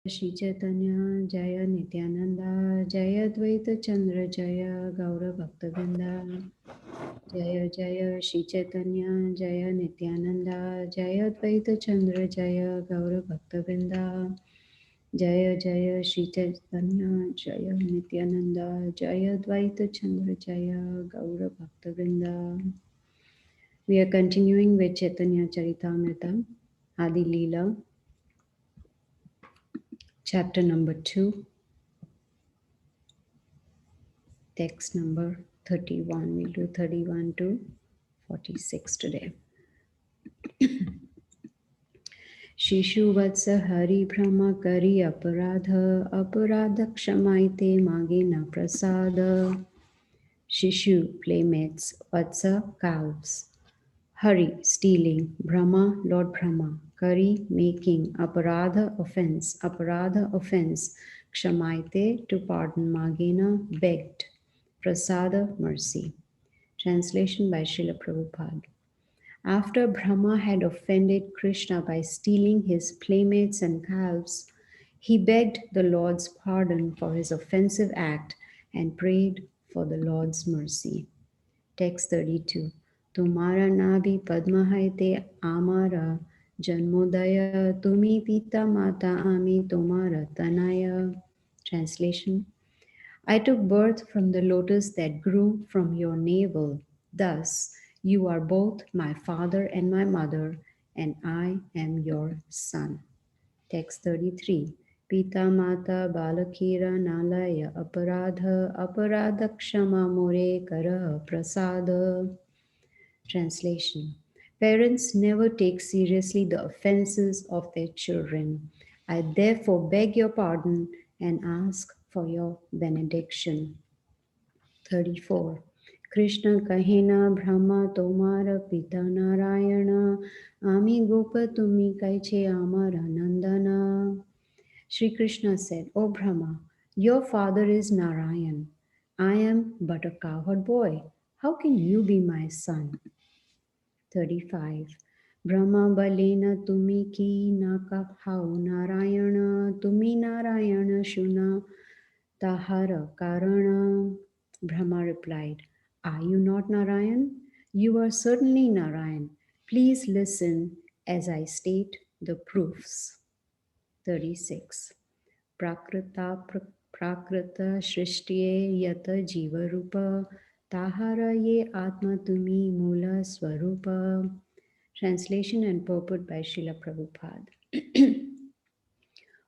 Shri Chaitanya Jaya Nityananda Jaya Dvaita Chandra Jaya Gaura Bhaktavinda Jaya Jaya Shri Chaitanya Jaya Nityananda Jaya Dvaita Chandra Jaya Gaura Bhaktavinda Jaya Jaya Shri Chaitanya Jaya Nityananda Jaya Dvaita Chandra Jaya Gaura Bhaktavinda. We are continuing with Chaitanya Charitamrita Adi Leela, chapter number 2, text number 31. We'll do 31 to 46 today. Shishu vatsa hari brahma kari aparadha aparadha kshamaite magena prasada. Shishu, playmates, vatsa, calves. Hari, stealing, Brahma, Lord Brahma. Kari, making, aparadha, offense, Kshamaite, to pardon, Magena, begged, Prasada, mercy. Translation by Srila Prabhupada. After Brahma had offended Krishna by stealing his playmates and calves, he begged the Lord's pardon for his offensive act and prayed for the Lord's mercy. Text 32. Tumara nabi padma hai te amara janmodaya tumi pita mata ami tumara tanaya. Translation. I took birth from the lotus that grew from your navel. Thus, you are both my father and my mother, and I am your son. Text 33. Pita mata balakira nalaya aparadha kshama more kara prasada. Translation. Parents never take seriously the offenses of their children. I therefore beg your pardon and ask for your benediction. 34. Krishna kahena Brahma tomara pita Narayana ami gopa tumi kaiche amara nandana. Sri Krishna said, O Brahma, your father is Narayan. I am but a cowherd boy. How can you be my son? 35. Brahma balena tumi ki nakahau Narayana tumi Narayana shuna tahara karana. Brahma replied, Are you not Narayan? You are certainly Narayan. Please listen as I state the proofs. 36. Prakrita prakrita shrishtiye yata jiva rupa tahara ye atma tumi mula swarupa. Translation and purport by Srila Prabhupada.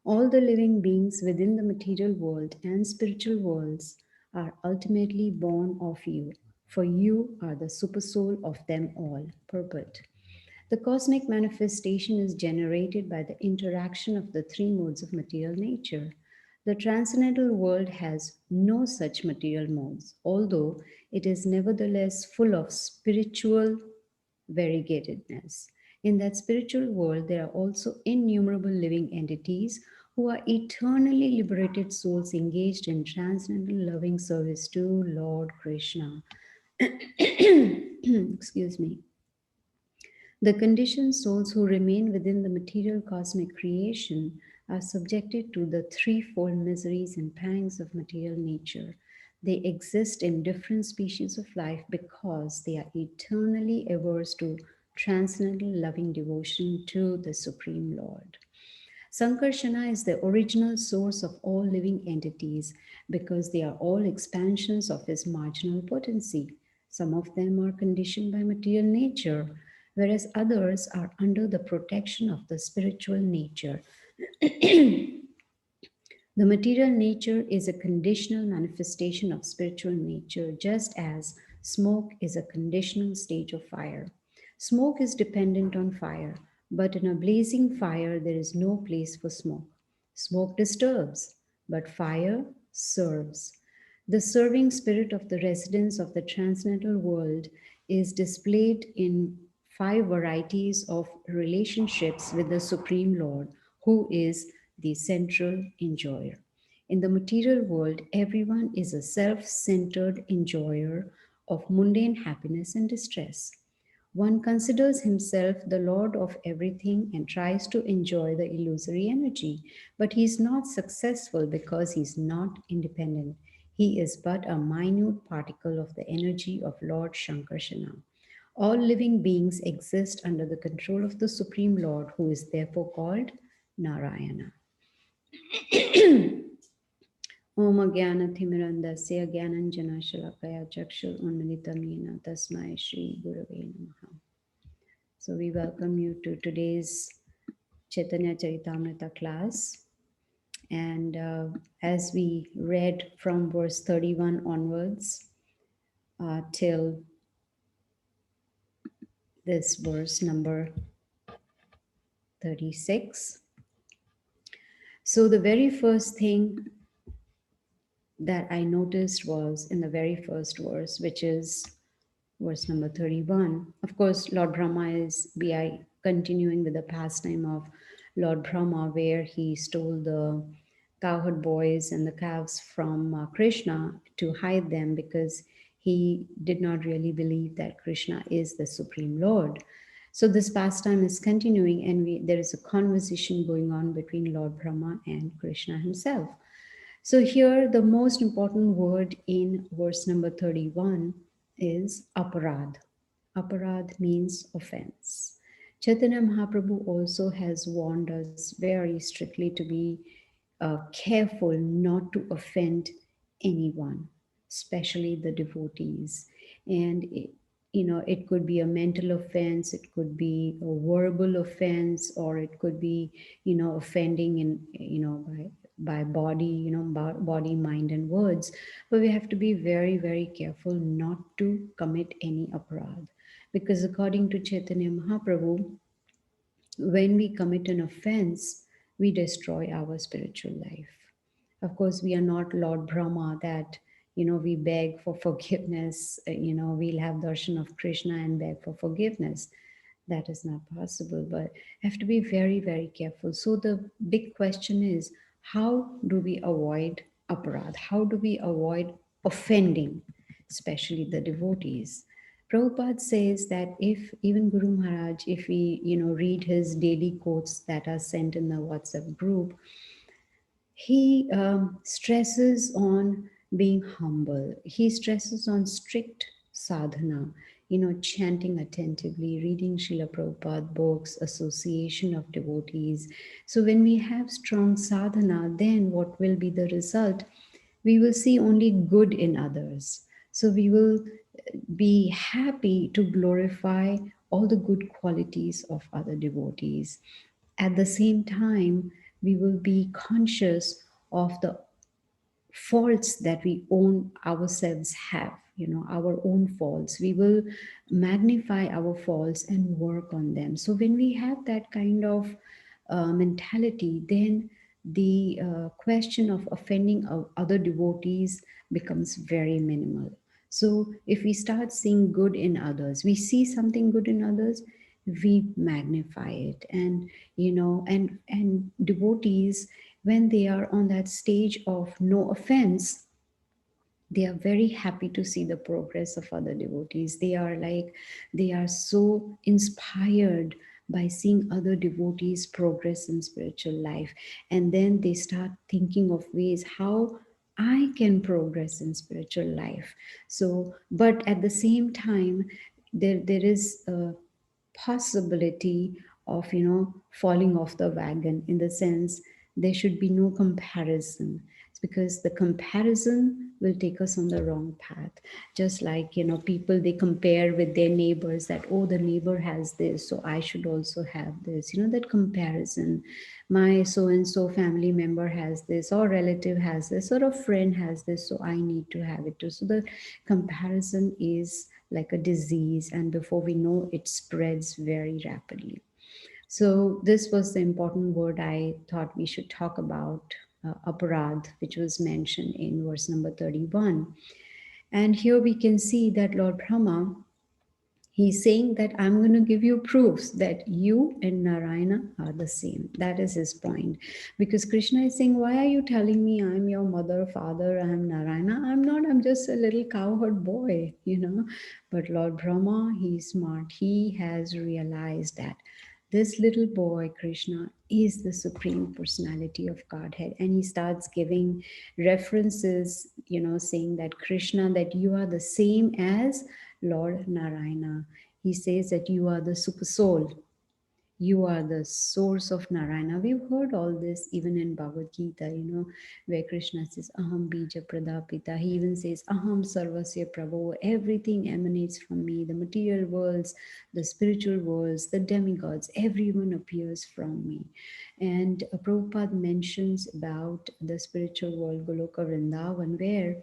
All the living beings within the material world and spiritual worlds are ultimately born of you, for you are the supersoul of them all. Purport. The cosmic manifestation is generated by the interaction of the three modes of material nature. The transcendental world has no such material modes, although it is nevertheless full of spiritual variegatedness. In that spiritual world, there are also innumerable living entities who are eternally liberated souls engaged in transcendental loving service to Lord Krishna. Excuse me. The conditioned souls who remain within the material cosmic creation are subjected to the threefold miseries and pangs of material nature. They exist in different species of life because they are eternally averse to transcendental loving devotion to the Supreme Lord. Sankarshana is the original source of all living entities because they are all expansions of his marginal potency. Some of them are conditioned by material nature, whereas others are under the protection of the spiritual nature. The material nature is a conditional manifestation of spiritual nature, just as smoke is a conditional stage of fire. Smoke is dependent on fire, but in a blazing fire, there is no place for smoke. Smoke disturbs, but fire serves. The serving spirit of the residents of the transcendental world is displayed in 5 varieties of relationships with the Supreme Lord, who is the central enjoyer. In the material world, everyone is a self centered enjoyer of mundane happiness and distress. One considers himself the lord of everything and tries to enjoy the illusory energy, but he is not successful because he is not independent. He is but a minute particle of the energy of Lord Shankarsana. All living beings exist under the control of the Supreme Lord, who is therefore called Narayana. Om Jnanathimirandaस्य Jnananjana Chakshur Unmilitam Yena Tasmai Shri Gurave Namaha. So we welcome you to today's Chaitanya Charitamrita class. And as we read from verse 31 onwards till this verse number 36. So the very first thing that I noticed was in the very first verse, which is verse number 31. Of course, Lord Brahma is continuing with the pastime of Lord Brahma, where he stole the cowherd boys and the calves from Krishna to hide them because he did not really believe that Krishna is the Supreme Lord. So this pastime is continuing, and there is a conversation going on between Lord Brahma and Krishna himself. So here the most important word in verse number 31 is aparad. Aparad means offense. Chaitanya Mahaprabhu also has warned us very strictly to be careful not to offend anyone, especially the devotees. And it could be a mental offense, it could be a verbal offense, or it could be offending in by body, body, mind, and words. But we have to be very, very careful not to commit any aparadh, because according to Chaitanya Mahaprabhu, when we commit an offense, we destroy our spiritual life. Of course, we are not Lord Brahma that, we beg for forgiveness, we'll have darshan of Krishna and beg for forgiveness. That is not possible, but have to be very, very careful. So the big question is, how do we avoid aparadh? How do we avoid offending, especially the devotees? Prabhupada says that if even Guru Maharaj, if we read his daily quotes that are sent in the WhatsApp group, he stresses on being humble. He stresses on strict sadhana, chanting attentively, reading Srila Prabhupada books, association of devotees. So when we have strong sadhana, then what will be the result? We will see only good in others. So we will be happy to glorify all the good qualities of other devotees. At the same time, we will be conscious of the faults that we own ourselves have, our own faults. We will magnify our faults and work on them. So when we have that kind of mentality, then the question of offending other devotees becomes very minimal. So if we start seeing good in others, we see something good in others, we magnify it. And and devotees, when they are on that stage of no offense, they are very happy to see the progress of other devotees. They are so inspired by seeing other devotees progress in spiritual life. And then they start thinking of ways how I can progress in spiritual life. So, but at the same time, there is a possibility of falling off the wagon, in the sense there should be no comparison. It's because the comparison will take us on the wrong path. Just like people, they compare with their neighbors, that, oh, the neighbor has this, so I should also have this. That comparison. My so and so family member has this, or relative has this, or a friend has this, so I need to have it too. So the comparison is like a disease, and before we know, it spreads very rapidly. So this was the important word I thought we should talk about, aparadh, which was mentioned in verse number 31. And here we can see that Lord Brahma, He's saying that I'm going to give you proofs that you and Narayana are the same. That is his point. Because Krishna is saying, why are you telling me I'm your mother, father, I'm Narayana? I'm not, I'm just a little cowherd boy, you know. But Lord Brahma, he's smart. He has realized that this little boy, Krishna, is the supreme personality of Godhead. And he starts giving references, you know, saying that Krishna, that you are the same as Lord Narayana. He says that you are the super soul. You are the source of Narayana. We've heard all this even in Bhagavad Gita, you know, where Krishna says, Aham Bija Pradapita. He even says, Aham Sarvasya Prabhu. Everything emanates from me. The material worlds, the spiritual worlds, the demigods, everyone appears from me. And Prabhupada mentions about the spiritual world, Goloka Vrindavan, where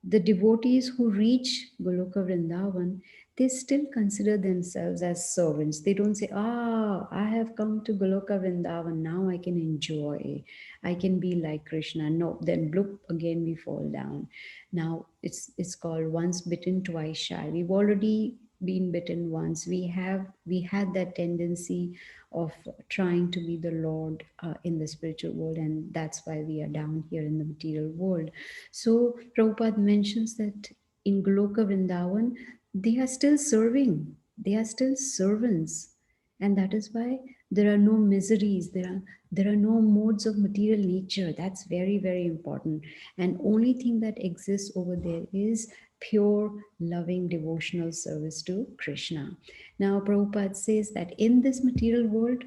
the devotees who reach Goloka Vrindavan, they still consider themselves as servants. They don't say, I have come to Goloka Vrindavan, now I can enjoy. I can be like Krishna. No, then bloop, again we fall down. Now it's called once bitten, twice shy. We've already been bitten once. We had that tendency of trying to be the Lord in the spiritual world, and that's why we are down here in the material world. So Prabhupada mentions that in Goloka Vrindavan, they are still serving, they are still servants. And that is why there are no miseries, there are no modes of material nature. That's very, very important. And only thing that exists over there is pure, loving, devotional service to Krishna. Now, Prabhupada says that in this material world,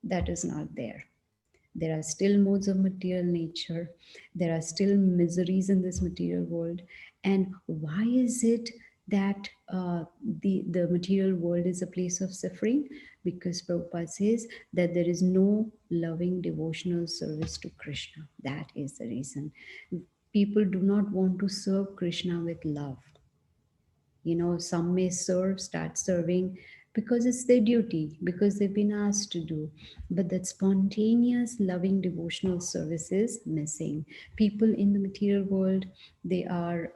that is not there. There are still modes of material nature. There are still miseries in this material world. And why is it that the material world is a place of suffering? Because Prabhupada says that there is no loving devotional service to Krishna. That is the reason. People do not want to serve Krishna with love. You know, some may start serving because it's their duty, because they've been asked to do. But that spontaneous, loving, devotional service is missing. People in the material world, they are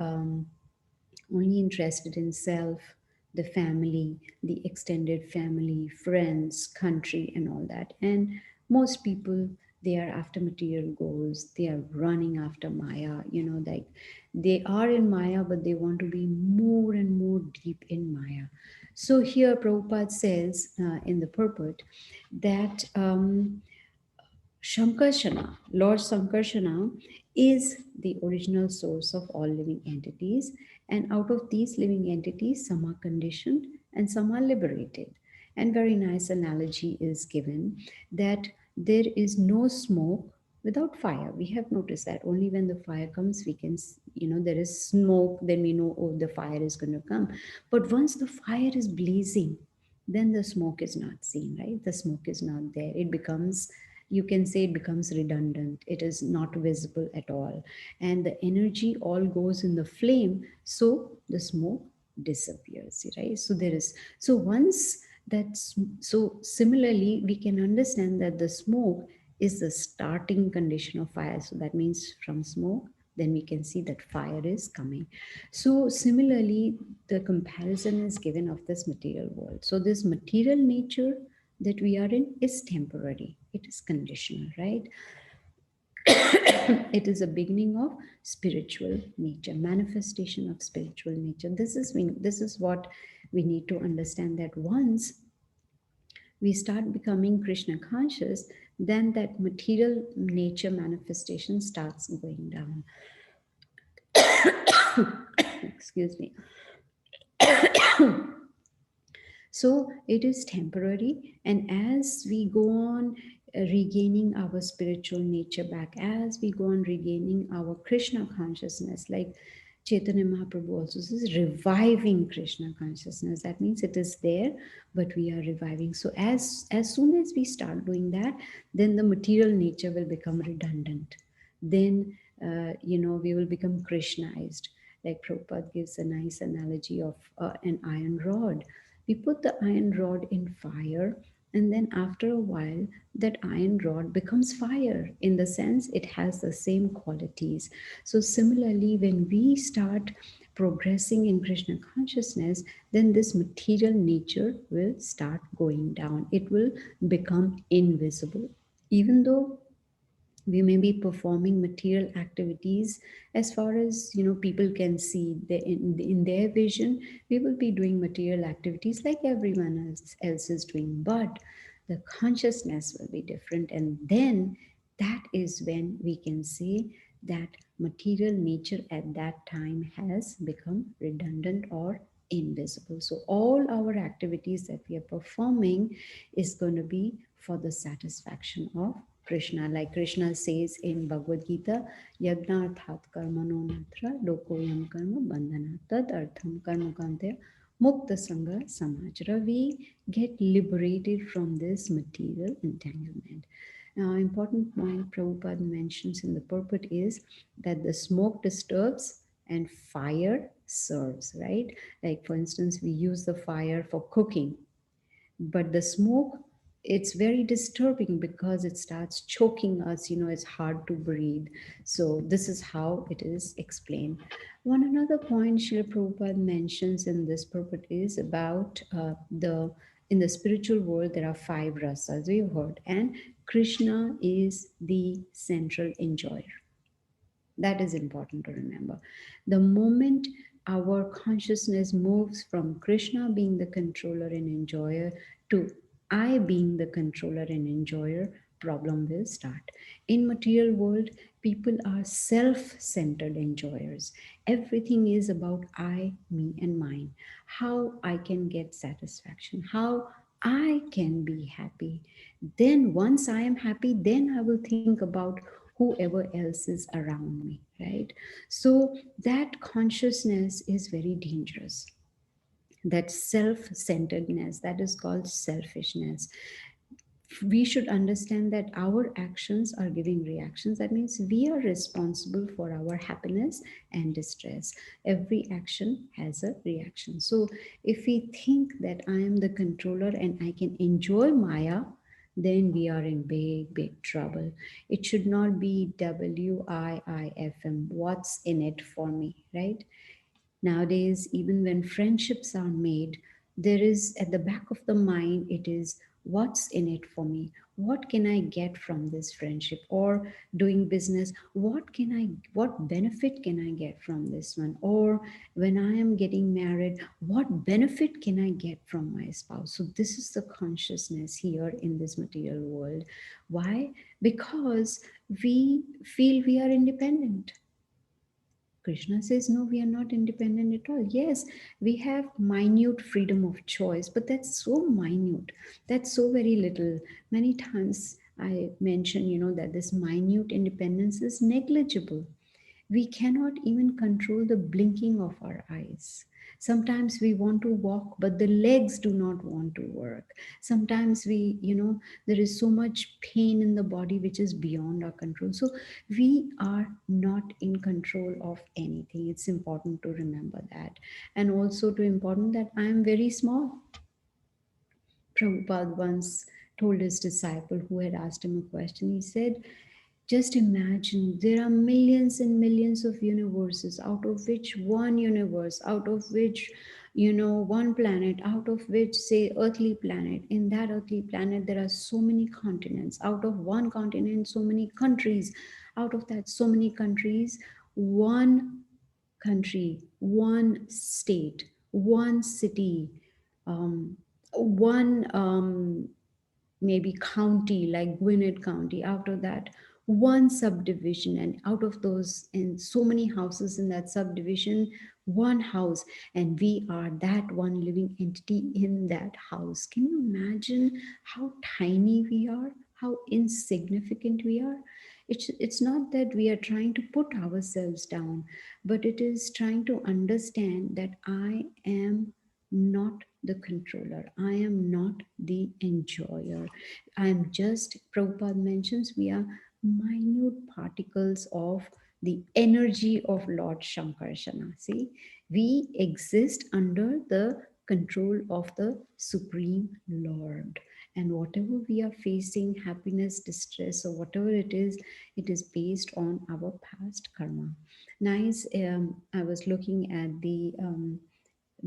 only interested in self, the family, the extended family, friends, country, and all that. And most people, they are after material goals. They are running after Maya, you know, like they are in Maya, but they want to be more and more deep in Maya. So here Prabhupada says in the purport that Shankarshana, Lord Sankarsana, is the original source of all living entities. And out of these living entities, some are conditioned and some are liberated. And very nice analogy is given that there is no smoke without fire. We have noticed that only when the fire comes, we can, there is smoke, then we know, oh, the fire is going to come. But once the fire is blazing, then the smoke is not seen, right? The smoke is not there. It becomes, you can say, it becomes redundant. It is not visible at all. And the energy all goes in the flame, so the smoke disappears, right? So there is, so once that's, so similarly, we can understand that the smoke is the starting condition of fire. So that means from smoke, then we can see that fire is coming. So similarly, the comparison is given of this material world. So this material nature that we are in is temporary. It is conditional, right? It is a beginning of spiritual nature, manifestation of spiritual nature. This is what we need to understand, that once we start becoming Krishna conscious, then that material nature manifestation starts going down. Excuse me. So it is temporary, and as we go on regaining our spiritual nature back, as we go on regaining our Krishna consciousness, like Chaitanya Mahaprabhu also says, reviving Krishna consciousness. That means it is there, but we are reviving. So as soon as we start doing that, then the material nature will become redundant. Then we will become Krishnaized. Like Prabhupada gives a nice analogy of an iron rod. We put the iron rod in fire, and then after a while that iron rod becomes fire, in the sense it has the same qualities. So similarly, when we start progressing in Krishna consciousness, then this material nature will start going down. It will become invisible. Even though we may be performing material activities, as far as people can see in their vision, we will be doing material activities like everyone else is doing, but the consciousness will be different. And then that is when we can say that material nature at that time has become redundant or invisible. So all our activities that we are performing is going to be for the satisfaction of Krishna. Like Krishna says in Bhagavad Gita, Yagnarthat karmano natra lokoyam karma bandhana tad artham karma kantya mukta sangha samajra. We get liberated from this material entanglement. Now, important point Prabhupada mentions in the purport is that the smoke disturbs and fire serves, right? Like, for instance, we use the fire for cooking, but the smoke, it's very disturbing because it starts choking us, it's hard to breathe. So this is how it is explained. One another point Srila Prabhupada mentions in this purport is about the in the spiritual world there are five rasas we've heard, and Krishna is the central enjoyer. That is important to remember. The moment our consciousness moves from Krishna being the controller and enjoyer to I being the controller and enjoyer, problem will start. In material world, people are self-centered enjoyers. Everything is about I, me, and mine. How I can get satisfaction, how I can be happy. Then once I am happy, then I will think about whoever else is around me, right? So that consciousness is very dangerous. That self-centeredness, that is called selfishness. We should understand that our actions are giving reactions. That means we are responsible for our happiness and distress. Every action has a reaction. So if we think that I am the controller and I can enjoy Maya, then we are in big, big trouble. It should not be WIIFM, what's in it for me, right? Nowadays, even when friendships are made, there is at the back of the mind, it is what's in it for me? What can I get from this friendship? Or doing business, what benefit can I get from this one? Or when I am getting married, what benefit can I get from my spouse? So this is the consciousness here in this material world. Why? Because we feel we are independent. Krishna says, no, we are not independent at all. Yes, we have minute freedom of choice, but that's so minute. That's so very little. Many times I mention, that this minute independence is negligible. We cannot even control the blinking of our eyes. Sometimes we want to walk, but the legs do not want to work. Sometimes there is so much pain in the body which is beyond our control. So we are not in control of anything. It's important to remember that. And also to important that I am very small. Prabhupada once told his disciple who had asked him a question, he said, just imagine there are millions and millions of universes, out of which one universe, out of which, one planet, out of which, say, earthly planet. In that earthly planet, there are so many continents. Out of one continent, so many countries. Out of that, so many countries, one country, one state, one city, one maybe county like Gwinnett County. Out of that, one subdivision, and out of those, and so many houses in that subdivision, one house, and we are that one living entity in that house. Can you imagine how tiny we are, how insignificant we are? It's not that we are trying to put ourselves down, but it is trying to understand that I am not the controller. I am not the enjoyer. I am just, Prabhupada mentions, we are minute particles of the energy of Lord Shankarsana. See, we exist under the control of the Supreme Lord. And whatever we are facing, happiness, distress, or whatever it is based on our past karma. Nice. I was looking at the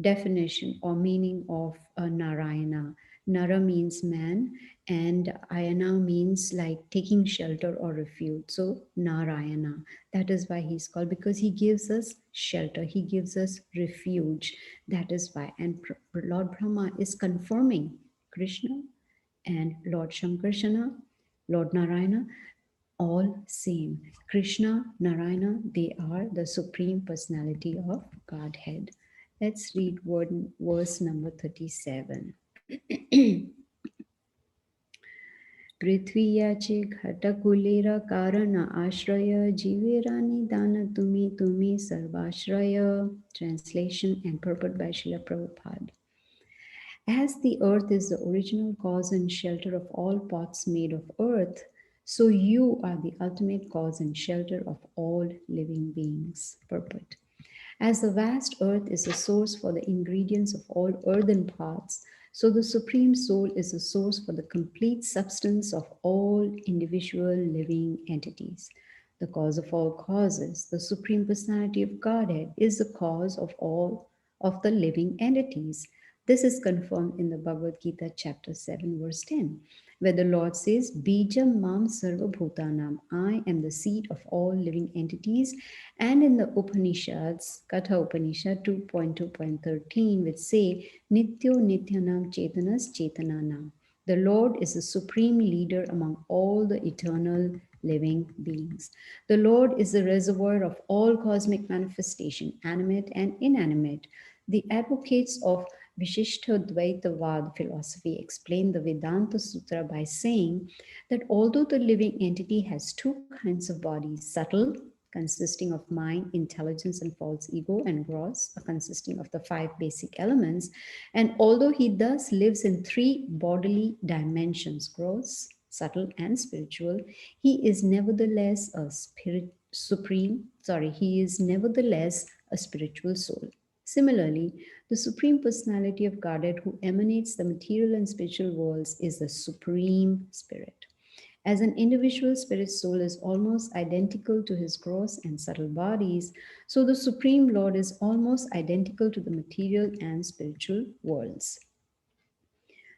definition or meaning of Narayana. Nara means man, and Ayana means like taking shelter or refuge. So, Narayana, that is why he's called, because he gives us shelter, he gives us refuge. That is why. And Lord Brahma is confirming Krishna and Lord Shankarsana, Lord Narayana, all same. Krishna, Narayana, they are the supreme personality of Godhead. Let's read verse number 37. पृथ्वीयाचे घटकुलेरा कारण आश्रय जीवेरा निदान तुम्ही sarvashraya. Translation and purport by Srila Prabhupada. As the earth is the original cause and shelter of all pots made of earth, so you are the ultimate cause and shelter of all living beings. Purport. As the vast earth is the source for the ingredients of all earthen pots, so the Supreme Soul is the source for the complete substance of all individual living entities. The cause of all causes, the Supreme Personality of Godhead, is the cause of all of the living entities. This is confirmed in the Bhagavad Gita, chapter 7, verse 10, where the Lord says, Bijam Mam Sarva Bhutanam, I am the seed of all living entities. And in the Upanishads, Katha Upanishad 2.2.13, which say, Nityo Nityanam Chetanas Chetananam. The Lord is the supreme leader among all the eternal living beings. The Lord is the reservoir of all cosmic manifestation, animate and inanimate. The advocates of Vishishtadvaitavad philosophy explain the Vedanta Sutra by saying that although the living entity has two kinds of bodies, subtle, consisting of mind, intelligence, and false ego, and gross, consisting of the five basic elements, and although he thus lives in three bodily dimensions, gross, subtle, and spiritual, he is nevertheless a he is nevertheless a spiritual soul. Similarly, the Supreme Personality of Godhead, who emanates the material and spiritual worlds, is the Supreme Spirit. As an individual spirit soul is almost identical to his gross and subtle bodies, so the Supreme Lord is almost identical to the material and spiritual worlds.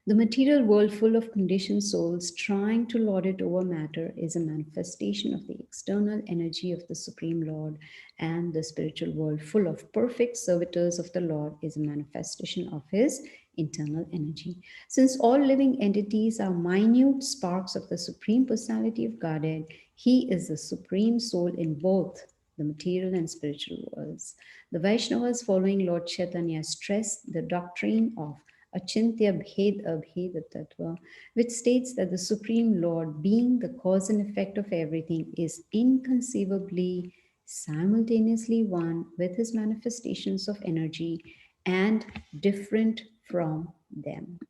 The material world, full of conditioned souls trying to lord it over matter, is a manifestation of the external energy of the Supreme Lord, and the spiritual world, full of perfect servitors of the Lord, is a manifestation of his internal energy. Since all living entities are minute sparks of the Supreme Personality of Godhead, he is the Supreme Soul in both the material and spiritual worlds. The Vaishnavas following Lord Chaitanya stress the doctrine of Achintya Bhed Abheda Tattva, which states that the Supreme Lord, being the cause and effect of everything, is inconceivably simultaneously one with his manifestations of energy and different from them.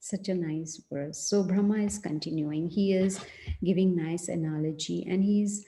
Such a nice verse. So Brahma is continuing. He is giving nice analogy, and he's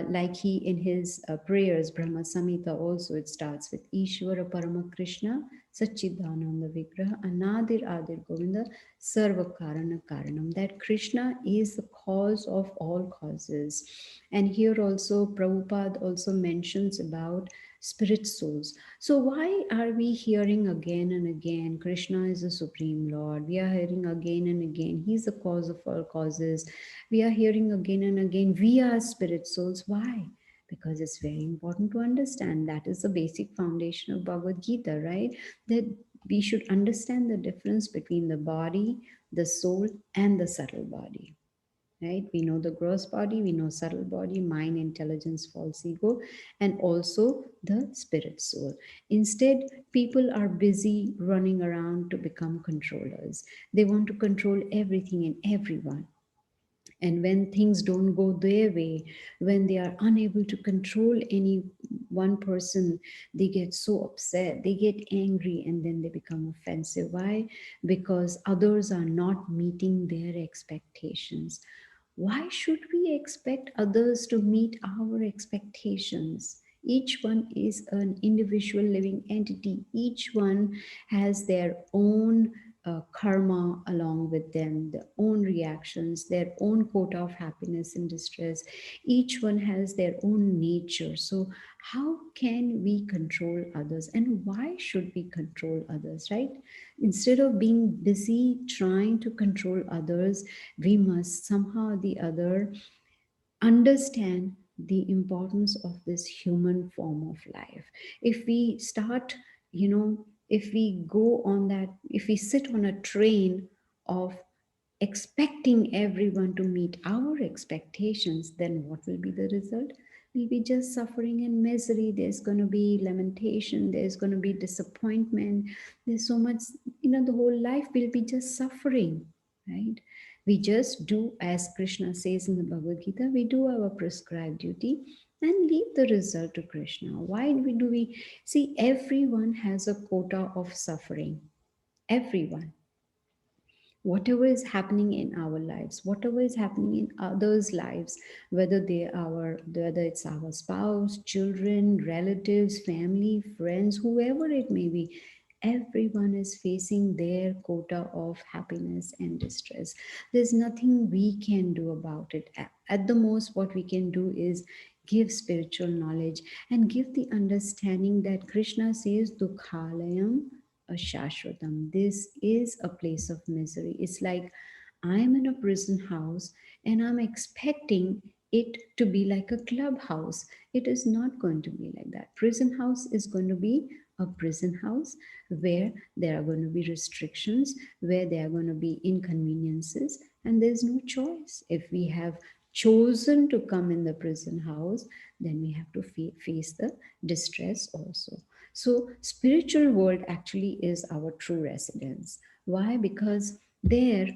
like he in his prayers, Brahma Samhita also, it starts with Ishvara Parama Krishna Satchidananda Vigraha Anadir Adir Govinda Sarva Karana Karanam. That Krishna is the cause of all causes. And here also Prabhupada also mentions about spirit souls. So why are we hearing again and again Krishna is the Supreme Lord? We are hearing again and again He's the cause of all causes. We are hearing again and again we are spirit souls. Why? Because it's very important to understand. That is the basic foundation of Bhagavad Gita, right? That we should understand the difference between the body, the soul, and the subtle body. Right? We know the gross body, we know subtle body, mind, intelligence, false ego, and also the spirit soul. Instead, people are busy running around to become controllers. They want to control everything and everyone. And when things don't go their way, when they are unable to control any one person, they get so upset, they get angry, and then they become offensive. Why? Because others are not meeting their expectations. Why should we expect others to meet our expectations? Each one is an individual living entity. Each one has their own karma along with them, their own reactions, their own quota of happiness and distress. Each one has their own nature. So, how can we control others, and why should we control others, right? Instead of being busy trying to control others, we must somehow or the other understand the importance of this human form of life. If we start, if we go on that, if we sit on a train of expecting everyone to meet our expectations, then what will be the result? We'll be just suffering and misery. There's going to be lamentation, there's going to be disappointment, there's so much, the whole life will be just suffering, right? We just do as Krishna says in the Bhagavad Gita, we do our prescribed duty and leave the result to Krishna. Why do we see? Everyone has a quota of suffering. Everyone, whatever is happening in our lives, whatever is happening in others lives, whether it's our spouse, children, relatives, family, friends, whoever it may be, everyone is facing their quota of happiness and distress. There's nothing we can do about it. At the most, what we can do is give spiritual knowledge and give the understanding that Krishna says dukhalayam Shashwatam. This is a place of misery. It's like I'm in a prison house and I'm expecting it to be like a clubhouse. It is not going to be like that. Prison house is going to be a prison house where there are going to be restrictions, where there are going to be inconveniences, and there's no choice. If we have chosen to come in the prison house, then we have to face the distress also. So spiritual world actually is our true residence. Why? Because there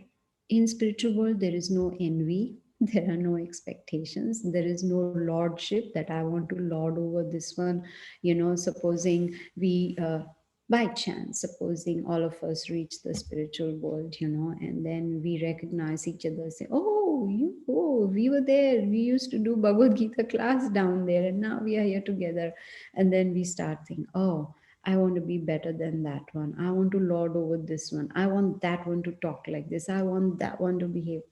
in spiritual world there is no envy, there are no expectations, there is no lordship that I want to lord over this one. Supposing we by chance, supposing all of us reach the spiritual world, and then we recognize each other, say, oh, we were there, we used to do Bhagavad Gita class down there, and now we are here together. And then we start thinking, oh, I want to be better than that one, I want to lord over this one, I want that one to talk like this, I want that one to behave.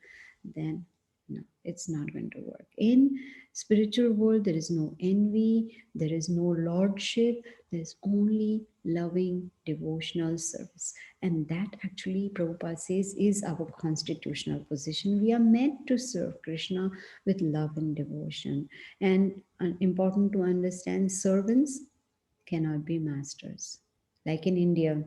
Then no, it's not going to work. In spiritual world there is no envy, there is no lordship, there's only loving devotional service. And that actually, Prabhupada says, is our constitutional position. We are meant to serve Krishna with love and devotion. And important to understand, servants cannot be masters. Like in India,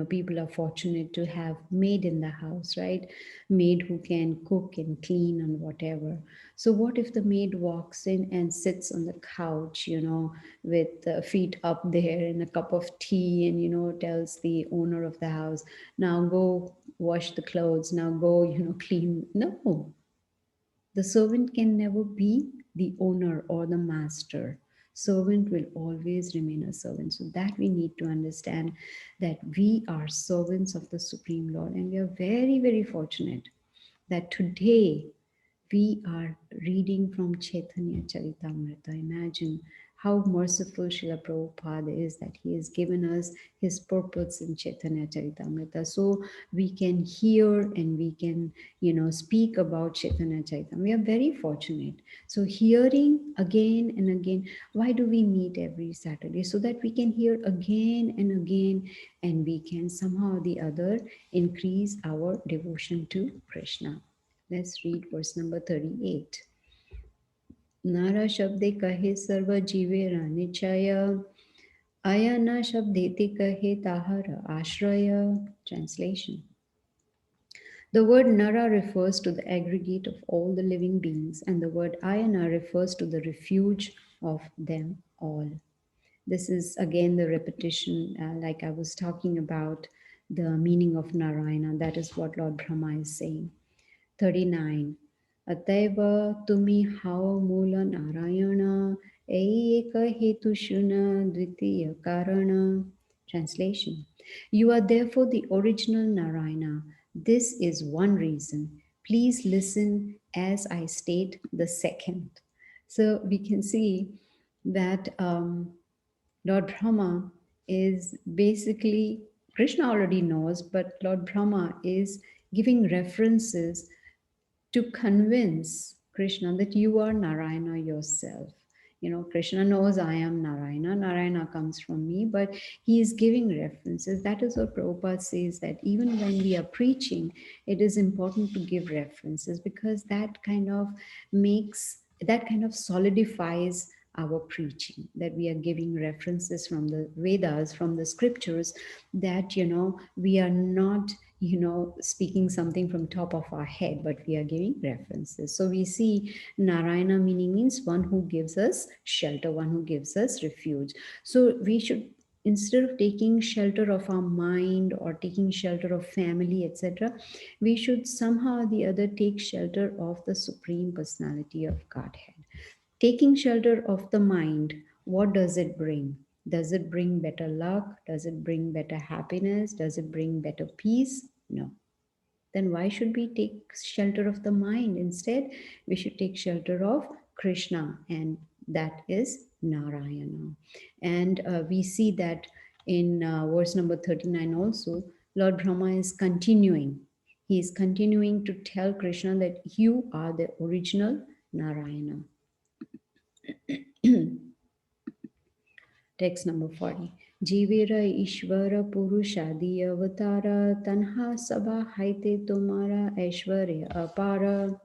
people are fortunate to have maid in the house, right? Maid who can cook and clean and whatever. So what if the maid walks in and sits on the couch, with feet up there and a cup of tea, and tells the owner of the house, now go wash the clothes, now go, clean. No, the servant can never be the owner or the master. Servant will always remain a servant. So that we need to understand, that we are servants of the Supreme Lord, and we are very, very fortunate that today we are reading from Chaitanya Charitamrita. Imagine how merciful Srila Prabhupada is, that he has given us his purpose in Chaitanya Charitamrita. So we can hear and we can, speak about Chaitanya Charitamrita. We are very fortunate. So hearing again and again, why do we meet every Saturday? So that we can hear again and again, and we can somehow or the other increase our devotion to Krishna. Let's read verse number 38. Nara shabde kahe sarva jive ranichaya. Ayana shabdeti kahe tahara ashraya. Translation. The word Nara refers to the aggregate of all the living beings, and the word Ayana refers to the refuge of them all. This is again the repetition, like I was talking about the meaning of Narayana. That is what Lord Brahma is saying. 39. Ataiva tumi hao mula narayana eka hetu shuna dvitiya karana. Translation. You are therefore the original Narayana. This is one reason. Please listen as I state the second. So we can see that Lord Brahma is basically Krishna already knows, but Lord Brahma is giving references to convince Krishna that you are Narayana yourself. You know, Krishna knows I am Narayana. Narayana comes from me, but he is giving references. That is what Prabhupada says, that even when we are preaching, it is important to give references, because that kind of solidifies our preaching, that we are giving references from the Vedas, from the scriptures, that, you know, we are not, you know, speaking something from top of our head, but we are giving references. So we see Narayana meaning means one who gives us shelter, one who gives us refuge. So we should, instead of taking shelter of our mind or taking shelter of family, etc., we should somehow or the other take shelter of the Supreme Personality of Godhead. Taking shelter of the mind, what does it bring? Does it bring better luck? Does it bring better happiness? Does it bring better peace? No. Then why should we take shelter of the mind? Instead, we should take shelter of Krishna, and that is Narayana. And we see that in verse number 39 also, Lord Brahma is continuing. He is continuing to tell Krishna that you are the original Narayana. Text number 40. Jivira Ishvara Purushadi Avatara Tanha Sabha Haite Tomara Aishwarya Apara.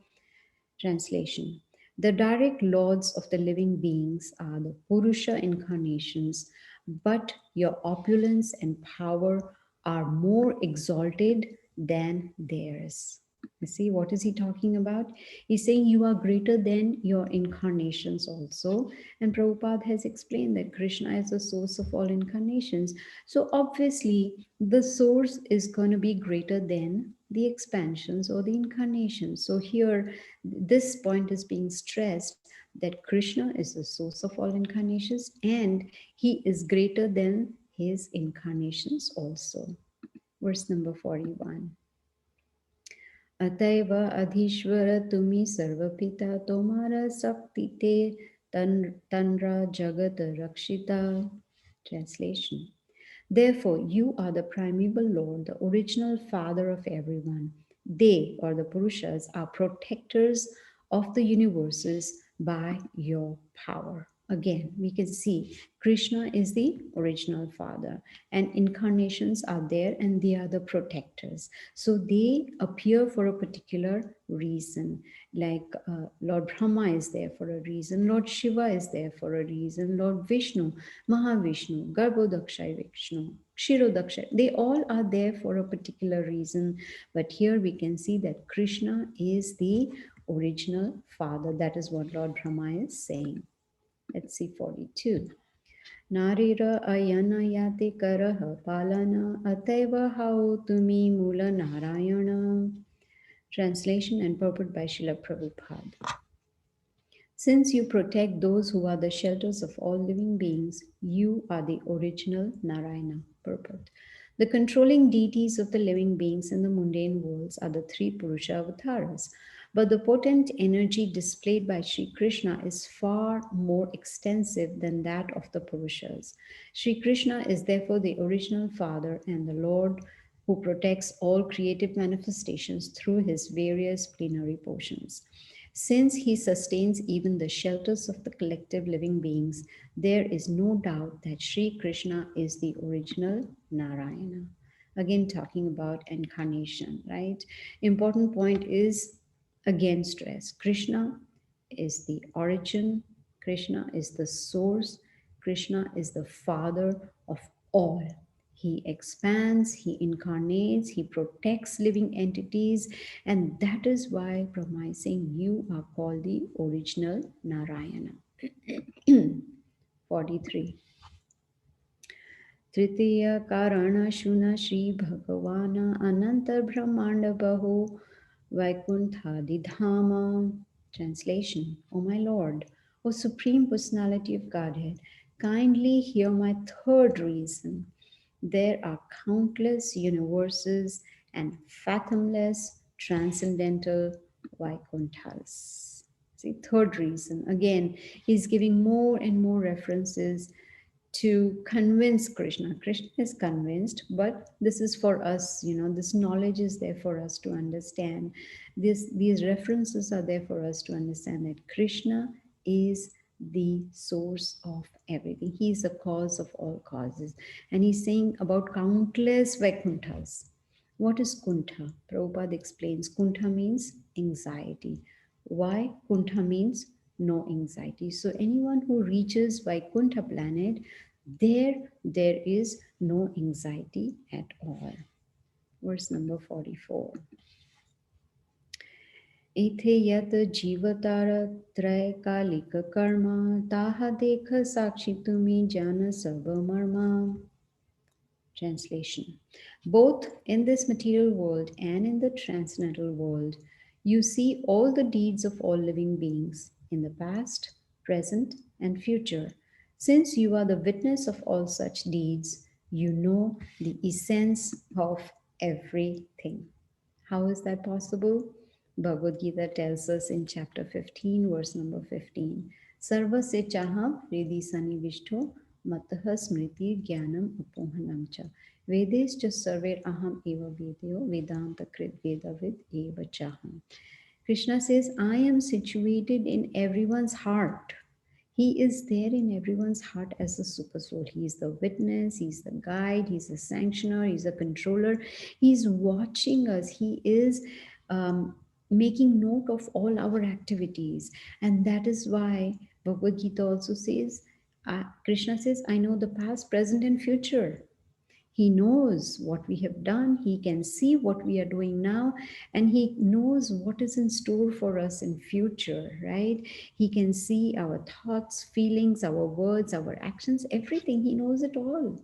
Translation. The direct lords of the living beings are the Purusha incarnations, but your opulence and power are more exalted than theirs. You see, what is he talking about? He's saying you are greater than your incarnations also. And Prabhupada has explained that Krishna is the source of all incarnations. So obviously, the source is going to be greater than the expansions or the incarnations. So here, this point is being stressed, that Krishna is the source of all incarnations and he is greater than his incarnations also. Verse number 41. अतएव अधीश्वर तुम्ही सर्वपिता तुम्हारा शक्ति ते तन्रा जगत रक्षिता. Translation. Therefore, you are the primeval Lord, the original Father of everyone. They, or the Purushas, are protectors of the universes by your power. Again, we can see Krishna is the original Father, and incarnations are there and they are the protectors. So they appear for a particular reason. Like Lord Brahma is there for a reason, Lord Shiva is there for a reason, Lord Vishnu, Mahavishnu, Garbhodakshay Vishnu, Kshirodakshay, they all are there for a particular reason. But here we can see that Krishna is the original Father. That is what Lord Brahma is saying. Let's see 42. Narira ayana yate karaha palana ateva hao tumi mula narayana. Translation and purport by Srila Prabhupada. Since you protect those who are the shelters of all living beings, you are the original Narayana. Purport. The controlling deities of the living beings in the mundane worlds are the three Purusha avatars. But the potent energy displayed by Sri Krishna is far more extensive than that of the Purushas. Sri Krishna is therefore the original Father and the Lord who protects all creative manifestations through his various plenary portions. Since he sustains even the shelters of the collective living beings, there is no doubt that Sri Krishna is the original Narayana. Again, talking about incarnation, right? Important point is, again, stress. Krishna is the origin, Krishna is the source, Krishna is the father of all. He expands, he incarnates, he protects living entities, and that is why Brahma is saying you are called the original Narayana. 43. Tritiya Karana Shuna Shri Bhagavana Anantar Brahmanda Bahu Vaikunthadidhama. Translation. O my Lord, O Supreme Personality of Godhead, kindly hear my third reason. There are countless universes and fathomless transcendental Vaikunthas. See, third reason. Again, he's giving more and more references to convince Krishna. Krishna is convinced, but this is for us, this knowledge is there for us to understand. These references are there for us to understand that Krishna is the source of everything. He is the cause of all causes. And he's saying about countless Vaikunthas. What is Kuntha? Prabhupada explains Kuntha means anxiety. Why? Kuntha means no anxiety. So anyone who reaches Vaikuntha planet, there is no anxiety at all. Verse number 44. इथे यत जीवतार त्रैकालिक कर्म ताहा देख साक्षी तुम्ही जान सर्व मर्मा. Translation. Both in this material world and in the transcendental world, you see all the deeds of all living beings in the past, present, and future. Since you are the witness of all such deeds, you know the essence of everything. How is that possible? Bhagavad Gita tells us in chapter 15, verse number 15. Sarva se chaham ridi sanivishto matah smriti jnanam apohanam cha. Vedes cha sarver aham eva vedyo vedanta krit vedavid eva chaham. Krishna says, I am situated in everyone's heart. He is there in everyone's heart as a super soul. He is the witness, he's the guide, he's the sanctioner, he's a controller. He's watching us. He is making note of all our activities. And that is why Bhagavad Gita also says, Krishna says, I know the past, present, and future. He knows what we have done. He can see what we are doing now, and he knows what is in store for us in future, right? He can see our thoughts, feelings, our words, our actions, everything. He knows it all.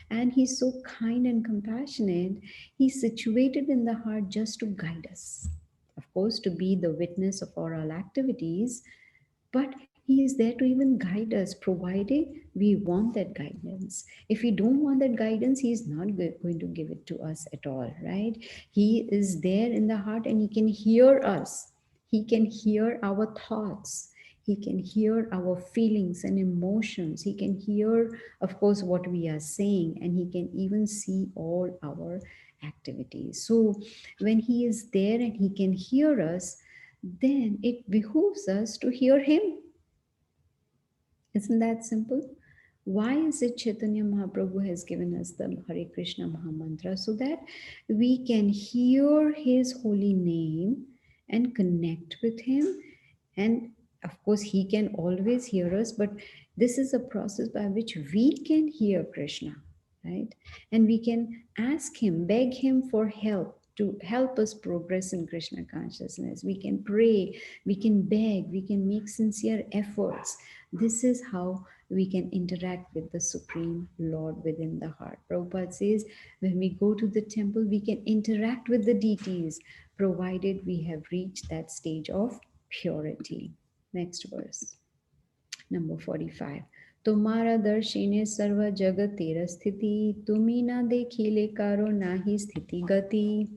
And he's so kind and compassionate. He's situated in the heart just to guide us. Of course, to be the witness of all our activities, but he is there to even guide us, provided we want that guidance. If we don't want that guidance, he is not going to give it to us at all, right? He is there in the heart and he can hear us. He can hear our thoughts. He can hear our feelings and emotions. He can hear, of course, what we are saying, and he can even see all our activities. So when he is there and he can hear us, then it behooves us to hear him. Isn't that simple? Why is it Chaitanya Mahaprabhu has given us the Hare Krishna Mahamantra? So that we can hear his holy name and connect with him. And of course, he can always hear us, but this is a process by which we can hear Krishna, right? And we can ask him, beg him for help to help us progress in Krishna consciousness. We can pray, we can beg, we can make sincere efforts. This is how we can interact with the Supreme Lord within the heart. Prabhupada says, when we go to the temple, we can interact with the deities, provided we have reached that stage of purity. Next verse, number 45. तुम्हारा दर्शिने सर्व जगत तेरा स्थिति तुम्ही ना देखिले कारो नाही स्थिति गति.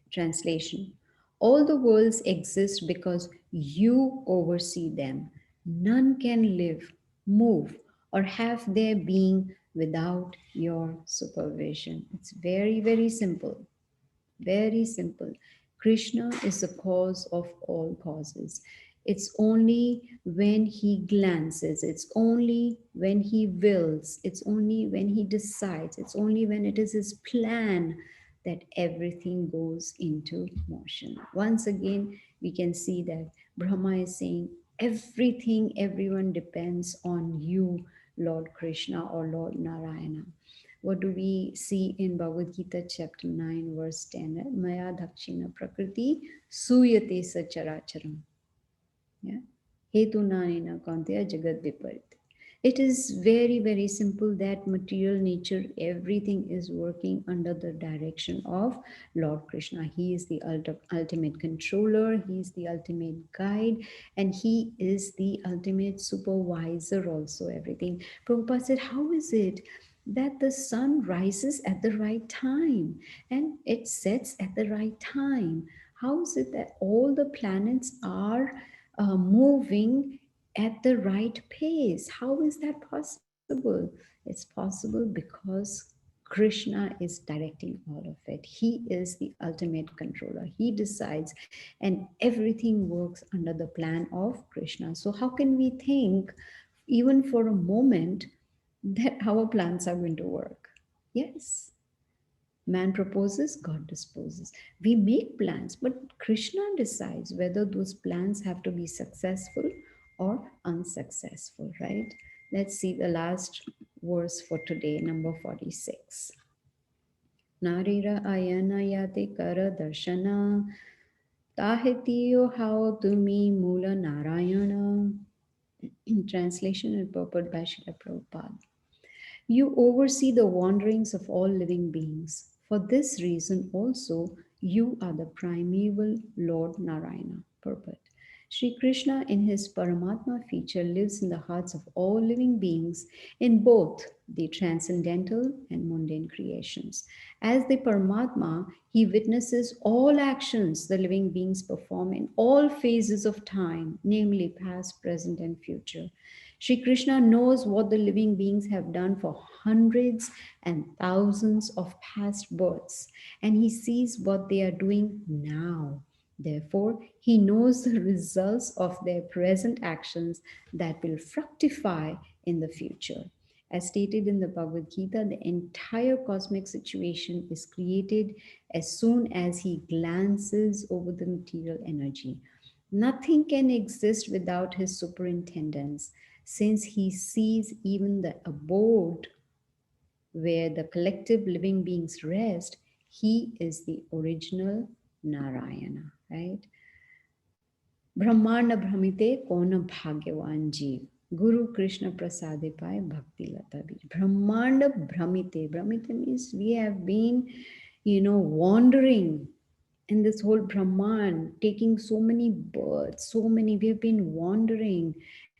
Translation. All the worlds exist because you oversee them. None can live, move, or have their being without your supervision. It's very, very simple. Very simple. Krishna is the cause of all causes. It's only when he glances, it's only when he wills, it's only when he decides, it's only when it is his plan that everything goes into motion. Once again, we can see that Brahma is saying, everything, everyone depends on you, Lord Krishna or Lord Narayana. What do we see in Bhagavad Gita chapter 9 verse 10? Maya dakshina prakriti suyate sacharacharam. Yeah. Hetu nanena kantya jagat viparit. It is very, very simple that material nature, everything is working under the direction of Lord Krishna. He is the ultimate controller, he is the ultimate guide, and he is the ultimate supervisor also, everything. Prabhupada said, how is it that the sun rises at the right time and it sets at the right time? How is it that all the planets are moving at the right pace? How is that possible? It's possible because Krishna is directing all of it. He is the ultimate controller. He decides, and everything works under the plan of Krishna. So, how can we think, even for a moment, that our plans are going to work? Yes, man proposes, God disposes. We make plans, but Krishna decides whether those plans have to be successful or unsuccessful, right? Let's see the last verse for today, number 46. Narira ayana yate kara darshana tahetiyo hao tumi mula narayana. Translation and purport by Srila Prabhupada. You oversee the wanderings of all living beings. For this reason also, you are the primeval Lord Narayana. Purport. Sri Krishna, in his Paramatma feature, lives in the hearts of all living beings in both the transcendental and mundane creations. As the Paramatma, he witnesses all actions the living beings perform in all phases of time, namely past, present, and future. Sri Krishna knows what the living beings have done for hundreds and thousands of past births, and he sees what they are doing now. Therefore, he knows the results of their present actions that will fructify in the future. As stated in the Bhagavad Gita, the entire cosmic situation is created as soon as he glances over the material energy. Nothing can exist without his superintendence, since he sees even the abode where the collective living beings rest. He is the original Narayana, right? ब्रह्मांड भ्रमिते कौन भाग्यवान जीव Guru Krishna Prasade Pai Bhakti Lata Bij. Brahmanda Brahmite. Brahmite means we have been, wandering in this whole Brahman, taking so many births, so many, we have been wandering.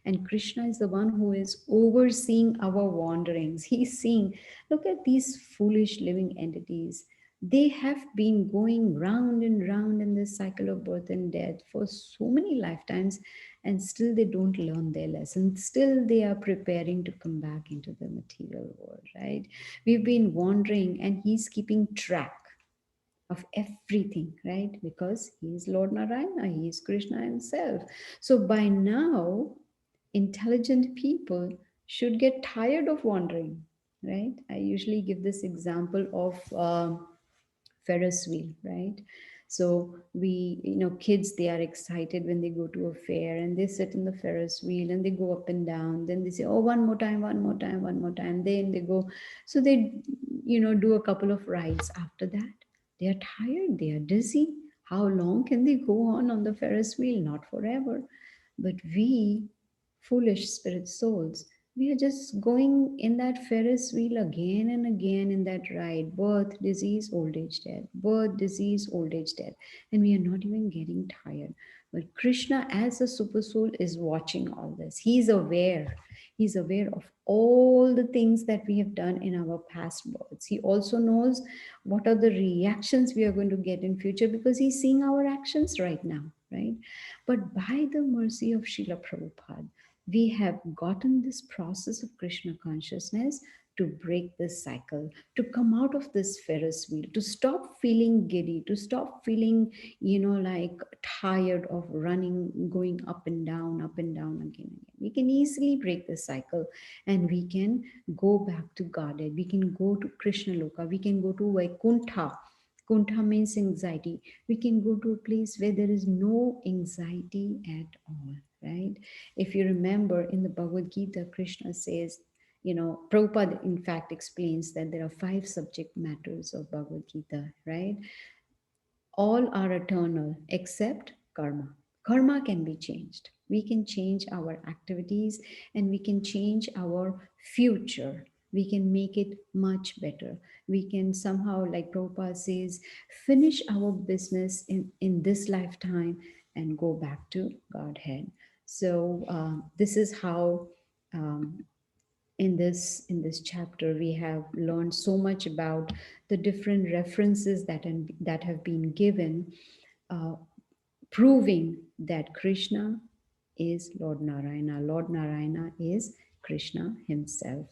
And Krishna is the one who is overseeing our wanderings. He's seeing, look at these foolish living entities. They have been going round and round in this cycle of birth and death for so many lifetimes, and still they don't learn their lesson. Still, they are preparing to come back into the material world, right? We've been wandering, and He's keeping track of everything, right? Because He is Lord Narayana, He is Krishna Himself. So by now, intelligent people should get tired of wandering, right? I usually give this example of Ferris wheel, right? So kids, they are excited when they go to a fair and they sit in the Ferris wheel and they go up and down. Then they say, oh, one more time, one more time, one more time. Then they go. So they, do a couple of rides. After that, they are tired, they are dizzy. How long can they go on the Ferris wheel? Not forever. But we, foolish spirit souls, we are just going in that Ferris wheel again and again in that ride: birth, disease, old age, death, birth, disease, old age, death. And we are not even getting tired. But Krishna, as a super soul, is watching all this. He's aware. He's aware of all the things that we have done in our past births. He also knows what are the reactions we are going to get in future, because he's seeing our actions right now, right? But by the mercy of Srila Prabhupada, we have gotten this process of Krishna consciousness to break this cycle, to come out of this Ferris wheel, to stop feeling giddy, to stop feeling, like tired of running, going up and down again and again. We can easily break this cycle, and we can go back to Godhead. We can go to Krishna Loka. We can go to Vaikuntha. Kuntha means anxiety. We can go to a place where there is no anxiety at all, right? If you remember in the Bhagavad Gita, Krishna says, Prabhupada in fact explains that there are 5 subject matters of Bhagavad Gita, right? All are eternal except karma. Karma can be changed. We can change our activities and we can change our future. We can make it much better. We can somehow, like Prabhupada says, finish our business in this lifetime and go back to Godhead. So this is how in this chapter we have learned so much about the different references that have been given, uh, proving that Krishna is Lord Narayana. Lord Narayana is Krishna himself.